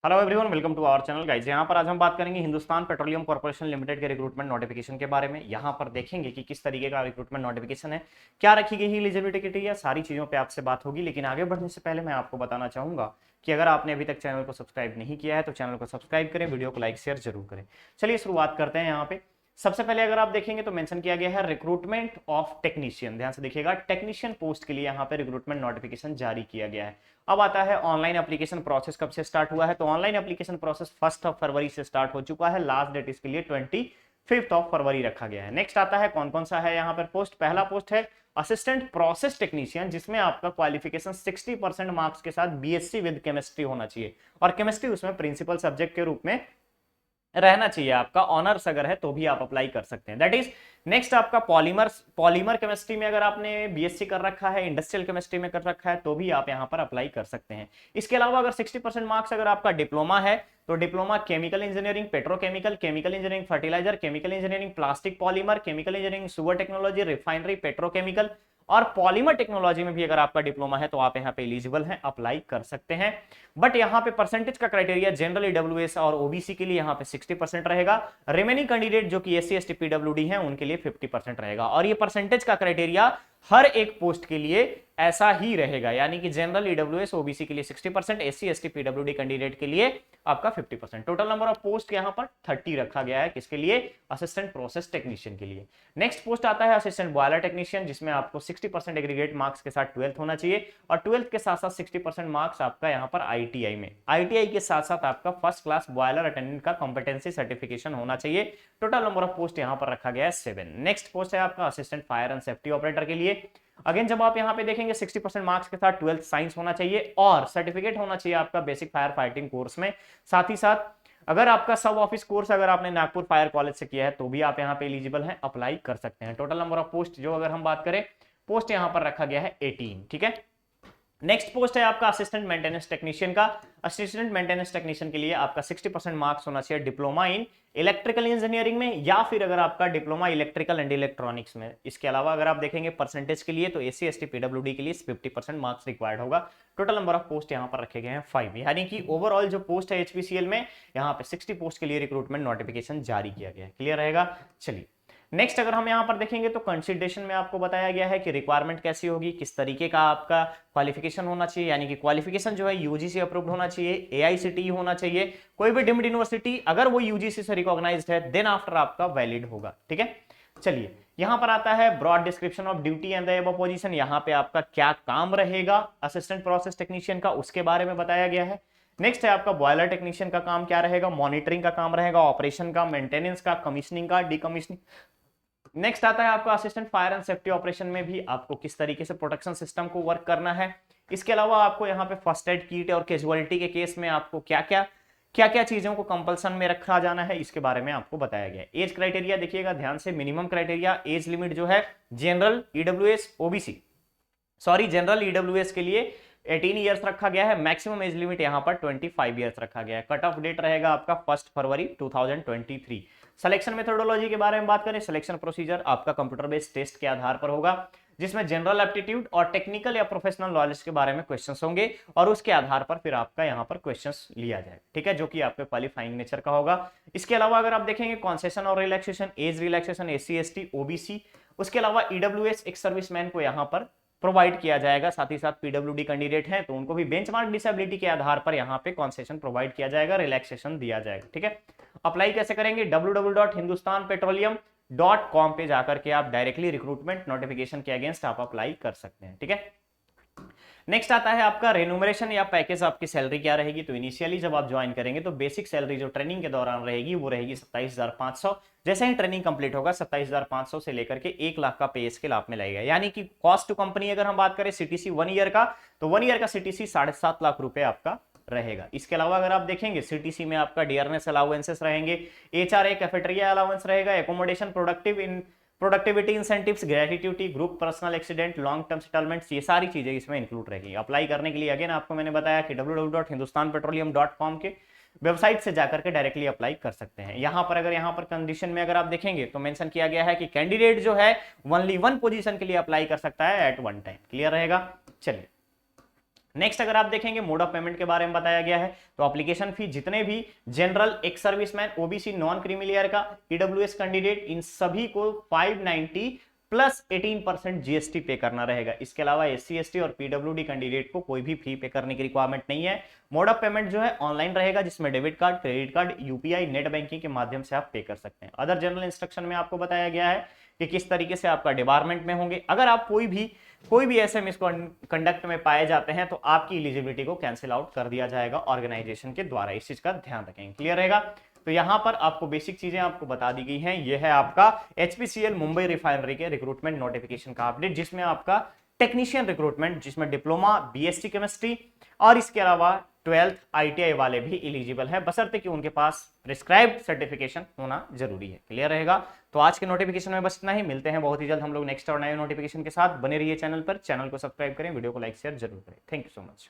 Hello everyone, welcome to our channel guys. यहाँ पर आज हम बात करेंगे हिंदुस्तान पेट्रोलियम कॉर्पोरेशन लिमिटेड के रिक्रूटमेंट नोटिफिकेशन के बारे में। यहाँ पर देखेंगे कि किस तरीके का रिक्रूटमेंट नोटिफिकेशन है, क्या रखी गई है एलिजिबिलिटी क्राइटेरिया, सारी चीजों पे आपसे बात होगी। लेकिन आगे बढ़ने से पहले मैं आपको बताना चाहूंगा कि अगर आपने अभी तक चैनल को सब्सक्राइब नहीं किया है तो चैनल को सब्सक्राइब करें, वीडियो को लाइक शेयर जरूर करें। चलिए शुरुआत करते हैं। यहाँ पे सबसे पहले अगर आप देखेंगे तो मेंशन किया गया है रिक्रूटमेंट ऑफ टेक्नीशियन। ध्यान से देखिएगा, टेक्नीशियन पोस्ट के लिए यहाँ पे रिक्रूटमेंट नोटिफिकेशन जारी किया गया है। अब आता है ऑनलाइन एप्लीकेशन प्रोसेस कब से स्टार्ट हुआ है। तो ऑनलाइन एप्लीकेशन प्रोसेस 1 फरवरी से स्टार्ट हो चुका है। लास्ट डेट इसके लिए 25 फरवरी रखा गया है। नेक्स्ट आता है कौन कौन सा है यहाँ पर पोस्ट। पहला पोस्ट है असिस्टेंट प्रोसेस टेक्नीशियन, जिसमें आपका क्वालिफिकेशन 60% मार्क्स के साथ बीएससी विद केमिस्ट्री होना चाहिए और केमिस्ट्री उसमें प्रिंसिपल सब्जेक्ट के रूप में रहना चाहिए। आपका ऑनर्स अगर है तो भी आप अप्लाई कर सकते हैं। दैट इज नेक्स्ट आपका पॉलीमर केमिस्ट्री में अगर आपने बीएससी कर रखा है, इंडस्ट्रियल केमिस्ट्री में कर रखा है तो भी आप यहां पर अप्लाई कर सकते हैं। इसके अलावा अगर 60% मार्क्स अगर आपका डिप्लोमा है तो diploma chemical engineering, petrochemical, chemical engineering fertiliser, chemical engineering plastic polymer, chemical engineering sugar technology, refinery petrochemical और पॉलीमर टेक्नोलॉजी में भी अगर आपका डिप्लोमा है तो आप यहाँ पे एलिजिबल हैं, अप्लाई कर सकते हैं। बट यहाँ पे परसेंटेज का क्राइटेरिया जनरल ईडब्ल्यूएस और ओबीसी के लिए यहाँ पे 60% रहेगा। रिमेनिंग कैंडिडेट जो कि एससी एसटी पीडब्ल्यूडी हैं उनके लिए 50% रहेगा। और ये परसेंटेज का क्राइटेरिया हर एक पोस्ट के लिए ऐसा ही रहेगा, यानी कि जनरल ईडब्ल्यूएस ओबीसी के लिए 60%, एससी एसटी पीडब्ल्यूडी कैंडिडेट के लिए आपका 50%। टोटल नंबर ऑफ पोस्ट यहां पर 30 रखा गया है। किसके लिए? असिस्टेंट प्रोसेस टेक्नीशियन के लिए। नेक्स्ट पोस्ट आता है असिस्टेंट बॉयलर टेक्नीशियन, जिसमें आपको 60% एग्रीगेट मार्क्स के साथ 12th होना चाहिए और 12th के साथ साथ 60% मार्क्स आपका यहाँ पर आईटीआई में, आईटीआई के साथ साथ आपका फर्स्ट क्लास बॉयलर अटेंडेंट का कॉम्पिटेंसी सर्टिफिकेशन होना चाहिए। टोटल नंबर ऑफ पोस्ट यहाँ पर रखा गया है 7। नेक्स्ट पोस्ट है आपका assistant fire and safety operator के लिए। अगेन जब आप यहाँ पे देखेंगे 60% मार्क्स के साथ 12th साइंस होना चाहिए और सर्टिफिकेट होना चाहिए आपका बेसिक फायर फाइटिंग कोर्स में। साथ ही साथ अगर आपका सब ऑफिस कोर्स अगर आपने नागपुर फायर कॉलेज से किया है तो भी आप यहाँ पे एलिजिबल हैं, अप्लाई कर सकते हैं। टोटल नंबर ऑफ पोस्ट जो अगर हम बात करें, पोस्ट यहाँ पर रखा गया है 18। ठीक है। नेक्स्ट पोस्ट है आपका असिस्टेंट मेंटेनेंस टेक्नीशियन का। असिस्टेंट मेंटेनेंस टेक्नीशियन के लिए आपका 60% मार्क्स होना चाहिए डिप्लोमा इन इलेक्ट्रिकल इंजीनियरिंग में या फिर अगर आपका डिप्लोमा इलेक्ट्रिकल एंड इलेक्ट्रॉनिक्स में। इसके अलावा अगर आप देखेंगे परसेंटेज के लिए तो एससी एसटी पीडब्ल्यूडी के लिए 50% मार्क्स रिक्वायर्ड होगा। टोटल नंबर ऑफ पोस्ट यहाँ पर रखे गए हैं 5, यानी कि ओवरऑल जो पोस्ट है एचपीसीएल में यहाँ पे 60 पोस्ट के लिए रिक्रूटमेंट नोटिफिकेशन जारी किया गया है। क्लियर रहेगा। चलिए नेक्स्ट अगर हम यहां पर देखेंगे तो कंसिडरेशन में आपको बताया गया है कि रिक्वायरमेंट कैसी होगी, किस तरीके का आपका क्वालिफिकेशन होना चाहिए, यानी कि क्वालिफिकेशन जो है यूजीसी अप्रूव्ड होना चाहिए, एआईसीटीई होना चाहिए, कोई भी डीम्ड यूनिवर्सिटी अगर वो यूजीसी से रिकॉग्नाइज्ड है देन आफ्टर आपका वैलिड होगा। ठीक है। चलिए यहां पर आता है broad description of duty and the above position. यहां पे आपका क्या काम रहेगा असिस्टेंट प्रोसेस टेक्नीशियन का, उसके बारे में बताया गया है। नेक्स्ट है आपका बॉयलर टेक्नीशियन का काम क्या रहेगा, मॉनिटरिंग का काम रहेगा, ऑपरेशन का, मेंटेनेंस का, कमीशनिंग का, डिकमीशनिंग। नेक्स्ट आता है आपका assistant fire and safety operation में भी आपको किस तरीके से प्रोटेक्शन सिस्टम को वर्क करना है। इसके अलावा आपको यहाँ पे फर्स्ट एड किट और कैजुअलिटी के केस में आपको क्या क्या चीजों को कंपल्सन में रखा जाना है, इसके बारे में आपको बताया गया है। एज क्राइटेरिया देखिएगा ध्यान से, मिनिमम क्राइटेरिया एज लिमिट जो है general EWS OBC general EWS के लिए 18 ईयर्स रखा गया है। मैक्सिमम एज लिमिट यहां पर 25 ईयर्स रखा गया है। कट ऑफ डेट रहेगा आपका 1 फरवरी 2023। सिलेक्शन मेथोडोलॉजी के बारे में बात करें, सिलेक्शन प्रोसीजर आपका कंप्यूटर बेस्ड टेस्ट के आधार पर होगा, जिसमें जनरल एप्टीट्यूड और टेक्निकल या प्रोफेशनल नॉलेज के बारे में क्वेश्चंस होंगे और उसके आधार पर फिर आपका यहां पर क्वेश्चंस लिया जाए। ठीक है, जो कि आपके क्वालिफाइंग नेचर का होगा। इसके अलावा अगर आप देखेंगे कॉन्सेशन और relaxation, age relaxation SC ST OBC, उसके अलावा ईडब्ल्यूएस एक सर्विसमैन को यहां पर प्रोवाइड किया जाएगा। साथ ही साथ पीडब्ल्यूडी कैंडिडेट हैं तो उनको भी बेंचमार्क डिसेबिलिटी के आधार पर यहां पे कंसेशन प्रोवाइड किया जाएगा, रिलैक्सेशन दिया जाएगा। ठीक है। अप्लाई कैसे करेंगे, www.hindustanpetroleum.com पे जाकर के आप डायरेक्टली रिक्रूटमेंट नोटिफिकेशन के अगेंस्ट आप अप्लाई कर सकते हैं। ठीक है। नेक्स्ट आता है आपका रेन्यूमरेशन या पैकेज, आपकी सैलरी क्या रहेगी। तो इनिशियली जब आप ज्वाइन करेंगे तो बेसिक सैलरी जो ट्रेनिंग के दौरान रहेगी वो रहेगी 27,500। जैसे ही ट्रेनिंग कंप्लीट होगा 27,500 से लेकर के 1 लाख का पे स्केल आप में लगेगा, यानी कि कॉस्ट टू कंपनी अगर हम बात करें सीटीसी 1 ईयर का तो 1 ईयर का सीटीसी 7.5 लाख रुपए आपका रहेगा। इसके अलावा अगर आप देखेंगे सीटीसी में आपका डियरनेस अलाउंसेस रहेंगे, एचआरए कैफेटेरिया अलाउंस रहेगा, accommodation, productivity incentives, gratuity, group personal accident, long term settlements, ये सारी चीजें इसमें इंक्लूड रहेगी। अप्लाई करने के लिए अगेन आपको मैंने बताया कि www.hindustanpetroleum.com के वेबसाइट से जाकर के डायरेक्टली अप्लाई कर सकते हैं। यहां पर कंडीशन में अगर आप देखेंगे तो मेंशन किया गया है कि कैंडिडेट जो है ओनली 1 पोजीशन के लिए अप्लाई कर सकता है एट 1 टाइम। क्लियर रहेगा। चलिए नेक्स्ट अगर आप देखेंगे मोड ऑफ पेमेंट के बारे में बताया गया है, तो एप्लीकेशन फी जितने भी general, ex serviceman, OBC, non creamy layer का, ईडब्ल्यूएस कैंडिडेट, इन सभी को 590 प्लस 18% जीएसटी पे करना रहेगा। इसके अलावा एससी एसटी और पीडब्ल्यूडी कैंडिडेट को कोई भी फी पे करने की रिक्वायरमेंट नहीं है। मोड ऑफ पेमेंट जो है ऑनलाइन रहेगा, जिसमें debit card, credit card, UPI, net banking के माध्यम से आप पे कर सकते हैं। अदर जनरल इंस्ट्रक्शन में आपको बताया गया है कि किस तरीके से आपका डिपार्टमेंट में होंगे। अगर आप कोई भी ऐसे मिसकंडक्ट में पाए जाते हैं तो आपकी एलिजिबिलिटी को कैंसिल आउट कर दिया जाएगा ऑर्गेनाइजेशन के द्वारा। इस चीज का ध्यान रखेंगे। क्लियर रहेगा? तो यहां पर आपको बेसिक चीजें आपको बता दी गई हैं। यह है आपका एचपीसीएल मुंबई रिफाइनरी के रिक्रूटमेंट नोटिफिकेशन का अपडेट, जिसमें आपका टेक्नीशियन रिक्रूटमेंट, जिसमें डिप्लोमा, बीएससी केमिस्ट्री और इसके अलावा 12th आईटीआई वाले भी एलिजिबल है, बशर्ते कि उनके पास प्रिस्क्राइब्ड सर्टिफिकेशन होना जरूरी है। क्लियर रहेगा? तो आज के नोटिफिकेशन में बस इतना ही। मिलते हैं बहुत ही जल्द हम लोग नेक्स्ट और नए नोटिफिकेशन के साथ। बने रहिए चैनल पर, चैनल को सब्सक्राइब करें, वीडियो को लाइक शेयर जरूर करें। Thank you so much.